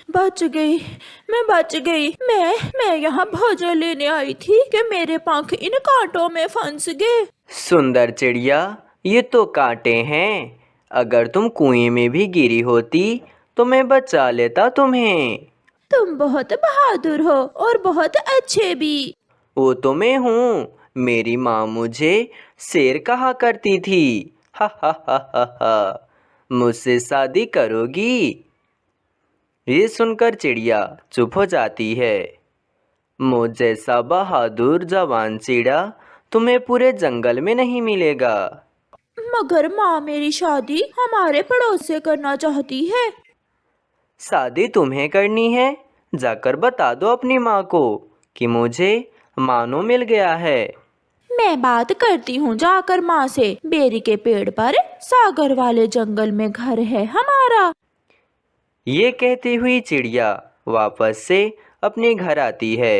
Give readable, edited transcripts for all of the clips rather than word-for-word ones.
बच गई, मैं बच गई। मैं यहाँ भोजन लेने आई थी कि मेरे पंख इन कांटों में फंस गए। सुंदर चिड़िया, ये तो कांटे हैं। अगर तुम कुएं में भी गिरी होती तो मैं बचा लेता तुम्हें। तुम बहुत बहादुर हो और बहुत अच्छे भी। वो तो मैं हूँ। मेरी माँ मुझे शेर कहा करती थी। हा हा हा हा हा। मुझसे शादी करोगी? ये सुनकर चिड़िया चुप हो जाती है। मुझ जैसा बहादुर जवान चिड़ा तुम्हें पूरे जंगल में नहीं मिलेगा। मगर माँ मेरी शादी हमारे पड़ोस से करना चाहती है। शादी तुम्हें करनी है? जाकर बता दो अपनी माँ को कि मुझे मानो मिल गया है। मैं बात करती हूँ जाकर माँ से। बेरी के पेड़ पर सागर वाले जंगल में घर है हमारा। ये कहती हुई चिड़िया वापस से अपने घर आती है।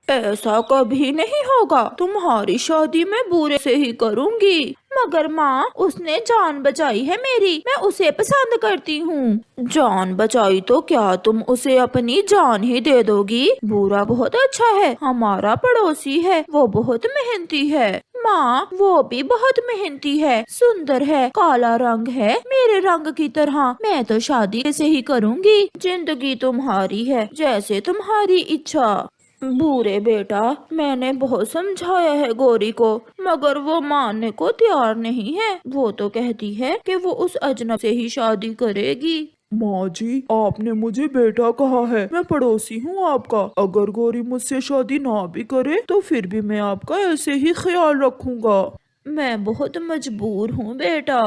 ऐसा कभी नहीं होगा, तुम्हारी शादी मैं बुरे से ही करूँगी। मगर माँ, उसने जान बचाई है मेरी, मैं उसे पसंद करती हूँ। जान बचाई तो क्या तुम उसे अपनी जान ही दे दोगी? बुरा बहुत अच्छा है, हमारा पड़ोसी है, वो बहुत मेहनती है। माँ, वो भी बहुत मेहनती है, सुंदर है, काला रंग है मेरे रंग की तरह। मैं तो शादी से ही करूँगी। जिंदगी तुम्हारी है, जैसे तुम्हारी इच्छा। बूरे बेटा, मैंने बहुत समझाया है गौरी को, मगर वो मानने को तैयार नहीं है। वो तो कहती है कि वो उस अजनबी से ही शादी करेगी। माँ जी, आपने मुझे बेटा कहा है, मैं पड़ोसी हूँ आपका। अगर गौरी मुझसे शादी ना भी करे तो फिर भी मैं आपका ऐसे ही ख्याल रखूंगा। मैं बहुत मजबूर हूँ बेटा।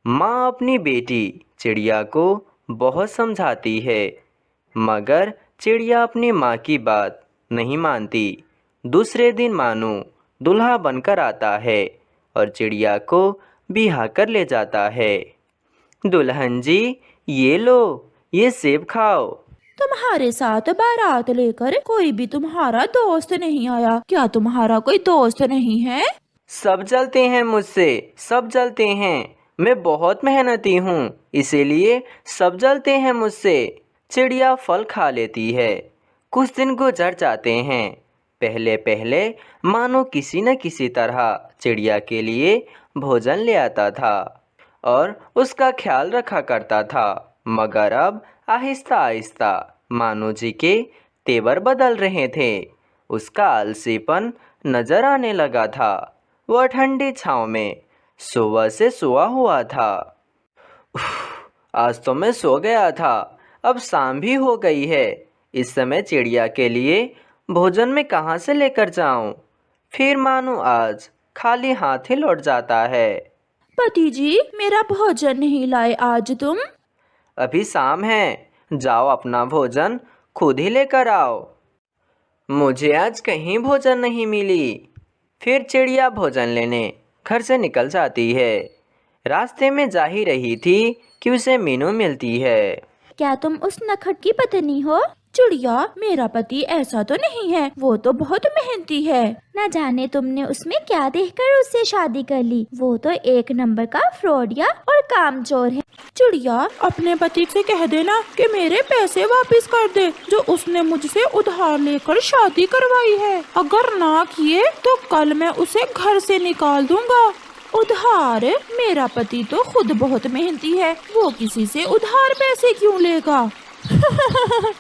माँ अपनी बेटी चिड़िया को बहुत समझाती है, मगर चिड़िया अपनी माँ की बात नहीं मानती। दूसरे दिन मानो दूल्हा बनकर आता है और चिड़िया को बिहा कर ले जाता है। दुल्हन जी, ये लो, ये सेब खाओ। तुम्हारे साथ बारात लेकर कोई भी तुम्हारा दोस्त नहीं आया क्या? तुम्हारा कोई दोस्त नहीं है? सब जलते हैं मुझसे, सब जलते हैं। मैं बहुत मेहनती हूँ, इसीलिए सब जलते हैं मुझसे। चिड़िया फल खा लेती है। कुछ दिन गुजर जाते हैं। पहले पहले मानो किसी न किसी तरह चिड़िया के लिए भोजन ले आता था और उसका ख्याल रखा करता था। मगर अब आहिस्ता आहिस्ता मानो जी के तेवर बदल रहे थे। उसका आलसीपन नजर आने लगा था। वह ठंडी छाँव में सुबह से सोया हुआ था। आज तो मैं सो गया था, अब शाम भी हो गई है। इस समय चिड़िया के लिए भोजन में कहाँ से लेकर जाऊं? फिर मानो आज खाली हाथ ही लौट जाता है। पति जी, मेरा भोजन नहीं लाए आज तुम? अभी शाम है, जाओ अपना भोजन खुद ही लेकर आओ। मुझे आज कहीं भोजन नहीं मिली। फिर चिड़िया भोजन लेने घर से निकल जाती है। रास्ते में जा ही रही थी कि उसे मीनू मिलती है। क्या तुम उस नखट की पत्नी हो? चिड़िया, मेरा पति ऐसा तो नहीं है, वो तो बहुत मेहनती है। न जाने तुमने उसमें क्या देखकर उससे शादी कर ली। वो तो एक नंबर का फ्रॉडिया और कामचोर है। चिड़िया, अपने पति से कह देना कि मेरे पैसे वापस कर दे जो उसने मुझसे उधार लेकर शादी करवाई है। अगर ना किए तो कल मैं उसे घर से निकाल दूंगा। उधार? मेरा पति तो खुद बहुत मेहनती है, वो किसी से उधार पैसे क्यों लेगा?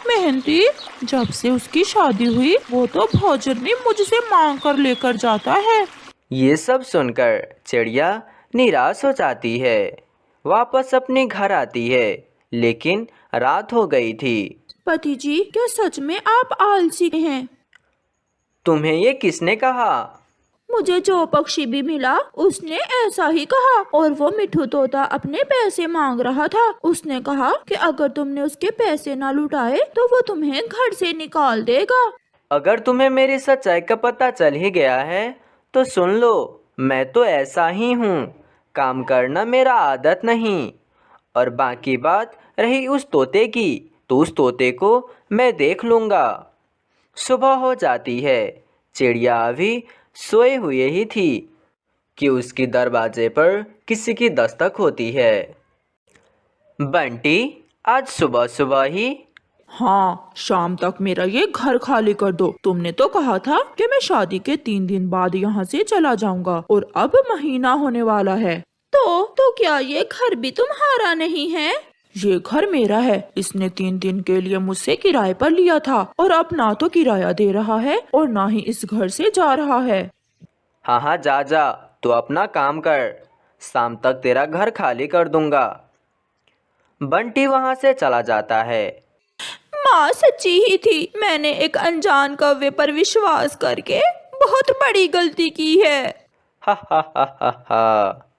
मेहनती? जब से उसकी शादी हुई वो तो भोजन भी मुझसे मांग कर लेकर जाता है। ये सब सुनकर चिड़िया निराश हो जाती है। वापस अपने घर आती है, लेकिन रात हो गई थी। पति जी, क्या सच में आप आलसी हैं? तुम्हें ये किसने कहा? मुझे जो पक्षी भी मिला उसने ऐसा ही कहा, और वो मिठू तोता अपने पैसे मांग रहा था। उसने कहा कि अगर तुमने उसके पैसे ना लुटाए तो वो तुम्हें घर से निकाल देगा। अगर तुम्हें मेरी सच्चाई का पता चल ही गया है तो सुन लो, मैं तो ऐसा ही हूँ। काम करना मेरा आदत नहीं। और बाकी बात रही उस तोते की, तो उस तोते को मैं देख लूँगा। सुबह हो जाती है। चिड़िया अभी सोए हुए ही थी कि उसकी दरवाजे पर किसी की दस्तक होती है। बंटी, आज सुबह सुबह ही? हाँ, शाम तक मेरा ये घर खाली कर दो। तुमने तो कहा था कि मैं शादी के 3 दिन बाद यहाँ से चला जाऊंगा और अब महीना होने वाला है। तो क्या ये घर भी तुम्हारा नहीं है? ये घर मेरा है। इसने 3 दिन के लिए मुझसे किराए पर लिया था और अब ना तो किराया दे रहा है और ना ही इस घर से जा रहा है। हाँ हाँ, जा जा, तो अपना काम कर, शाम तक तेरा घर खाली कर दूंगा। बंटी वहाँ से चला जाता है। माँ सच्ची ही थी, मैंने एक अनजान कौवे पर विश्वास करके बहुत बड़ी गलती की है। हा हा हा हा हा।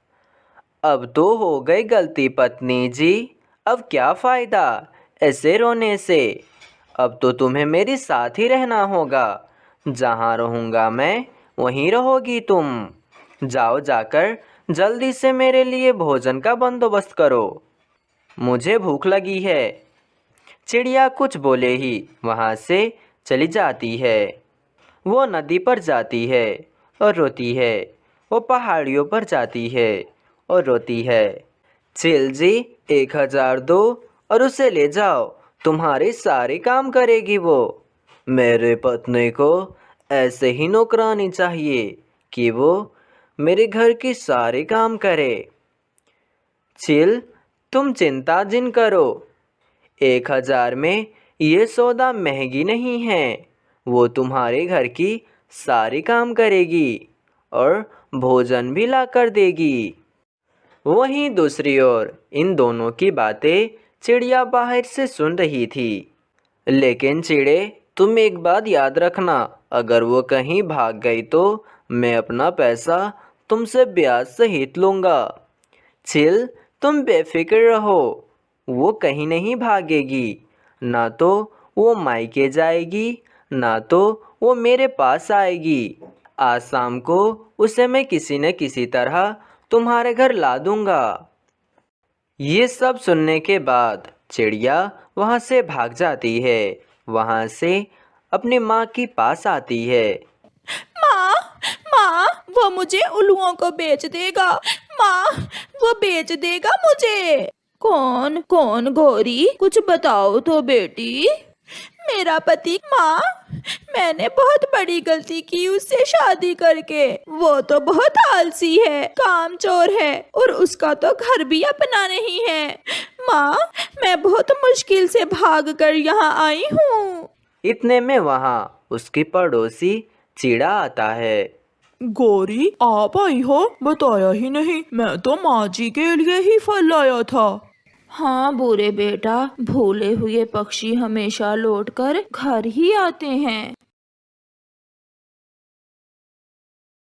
अब तो हो गई गलती पत्नी जी, अब क्या फ़ायदा ऐसे रोने से। अब तो तुम्हें मेरे साथ ही रहना होगा। जहाँ रहूँगा मैं वहीं रहोगी तुम। जाओ, जाकर जल्दी से मेरे लिए भोजन का बंदोबस्त करो, मुझे भूख लगी है। चिड़िया कुछ बोले ही वहाँ से चली जाती है। वो नदी पर जाती है और रोती है। वो पहाड़ियों पर जाती है और रोती है। चील जी, 1000 दो और उसे ले जाओ, तुम्हारे सारे काम करेगी वो। मेरे पत्नी को ऐसे ही नौकरानी चाहिए कि वो मेरे घर के सारे काम करे। चील, तुम चिंता जिन करो, 1000 में ये सौदा महंगी नहीं है। वो तुम्हारे घर की सारी काम करेगी और भोजन भी ला कर देगी। वहीं दूसरी ओर इन दोनों की बातें चिड़िया बाहर से सुन रही थी। लेकिन चिड़े, तुम एक बात याद रखना, अगर वो कहीं भाग गई तो मैं अपना पैसा तुमसे ब्याज सहित लूँगा। चिल, तुम बेफिक्र रहो, वो कहीं नहीं भागेगी। ना तो वो मायके जाएगी, ना तो वो मेरे पास आएगी। आज शाम को उसे मैं किसी न किसी तरह तुम्हारे घर ला दूंगा। ये सब सुनने के बाद चिड़िया वहाँ से भाग जाती है। वहाँ से अपनी माँ के पास आती है। माँ, माँ, वो मुझे उल्लुओं को बेच देगा। माँ, वो बेच देगा मुझे। कौन कौन गौरी, कुछ बताओ तो बेटी। मेरा पति। माँ, मैंने बहुत बड़ी गलती की उससे शादी करके। वो तो बहुत आलसी है, कामचोर है और उसका तो घर भी अपना नहीं है। माँ, मैं बहुत मुश्किल से भाग कर यहाँ आई हूँ। इतने में वहाँ उसकी पड़ोसी चीड़ा आता है। गौरी, आप आई हो? बताया ही नहीं। मैं तो माँ जी के लिए ही फल लाया था। हाँ बुरे बेटा, भूले हुए पक्षी हमेशा लौटकर घर ही आते हैं।